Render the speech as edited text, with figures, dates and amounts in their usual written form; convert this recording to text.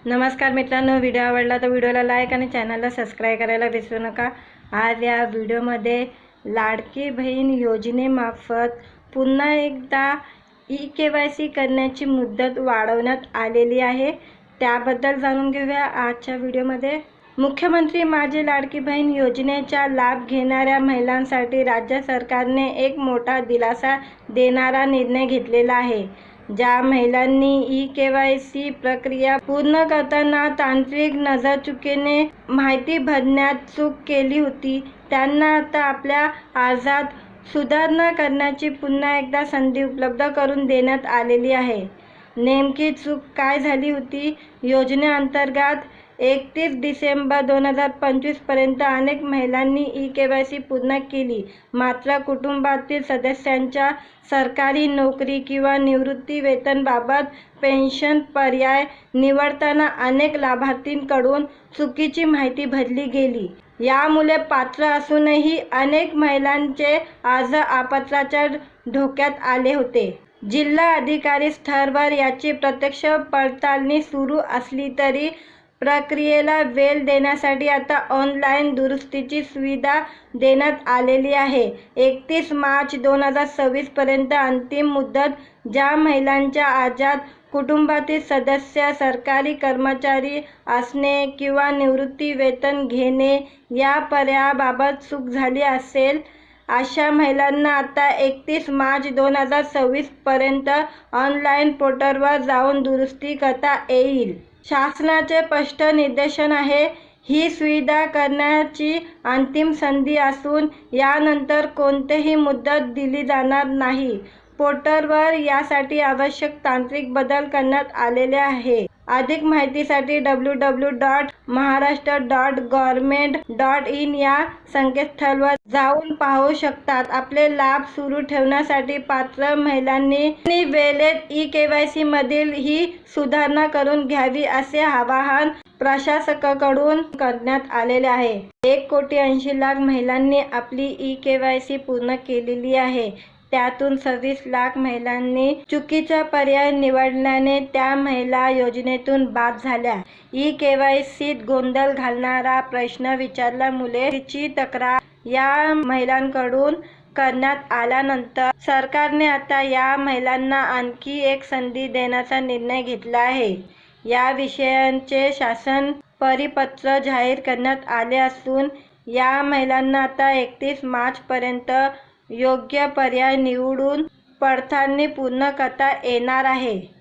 नमस्कार मित्रांनो, व्हिडिओ आवडला तर व्हिडिओला लाईक आणि चॅनलला सबस्क्राईब करायला विसरू नका। आज या व्हिडिओमध्ये लाडकी बहीण योजनेमार्फत पुन्हा एकदा ई-केवायसी करण्याची मुदत वाढवण्यात आलेली आहे। त्याबद्दल जाणून घेऊया आजच्या व्हिडिओमध्ये। मुख्यमंत्री माझी लाडकी बहीण योजनेचा लाभ घेणाऱ्या महिलांसाठी राज्य सरकारने एक मोठा दिलासा देणारा निर्णय घेतलेला आहे। ज्या महिलांनी ई-केवायसी प्रक्रिया पूर्ण करताना तांत्रिक नजरचुकीने माहिती भरण्यात चूक केली होती, त्यांना आता आपल्या अर्जात सुधारणा करण्याची पुन्हा एकदा संधी उपलब्ध करून देण्यात आलेली आहे। नेमकी चूक काय झाली होती? योजनेअंतर्गत 31 डिसेंबर 2025 पर्यंत अनेक महिलांनी ई-केवायसी पूर्ण केली, मात्र कुटुंबातील सदस्यांच्या सरकारी नोकरी किंवा निवृत्ती वेतनाबाबत पेन्शन पर्याय निवडताना अनेक लाभार्थींकडून चुकीची माहिती भरली गेली। यामुळे पात्र असूनही अनेक महिलांचे अर्ज अपात्रतेच्या धोक्यात आले होते। जिल्हा अधिकारी स्तरावर याची प्रत्यक्ष पडताळणी सुरू असली तरी प्रक्रियेला वेळ देण्यासाठी आता ऑनलाईन दुरुस्तीची सुविधा देण्यात आलेली आहे। 31 मार्च 2026 पर्यंत अंतिम मुदत। ज्या महिलांच्या अर्जात कुटुंबातील सदस्य सरकारी कर्मचारी असणे किंवा निवृत्ती वेतन घेणे या पर्यायाबाबत चूक झाली असेल, अशा महिलांना आता 31 मार्च 2026 पर्यंत ऑनलाईन पोर्टलवर जाऊन दुरुस्ती करता येईल। शासनाचे स्पष्ट निर्देशन आहे, ही सुविधा करण्याची अंतिम संधी असून यानंतर कोणतीही मुदत दिली जाणार नाही। पोर्टलवर यासाठी आवश्यक तांत्रिक बदल करण्यात आलेले आहे। अधिक माहितीसाठी www.maharashtra.government.in या संकेतस्थळावर जाऊन पाहू शकतात। आपले लाभ सुरू ठेवण्यासाठी पात्र महिलांनी वेळेत ई-केवायसी मधील ही सुधारणा करून घ्यावी असे आवाहन प्रशासनाकडून करण्यात आलेले आहे। 1,80,00,000 महिलांनी आपली ई-केवायसी पूर्ण केलेली आहे। त्यातून 26 लाख महिलांनी चुकीचा पर्याय निवडल्याने त्या महिला योजनेतून बाद झाल्या। ई-केवायसीत गोंधळ घालणारा प्रश्न विचारल्यामुळे तिची तक्रार या महिलांकडून करण्यात आल्यानंतर सरकारने आता या महिलांना आणखी एक संधी देण्याचा निर्णय घेतला आहे। याविषयीचे शासन परिपत्र जाहीर करण्यात आले असून या महिलांना आता 31 मार्च पर्यंत योग्य पर्याय निवडून पडताळणी पूर्ण करता येणार आहे।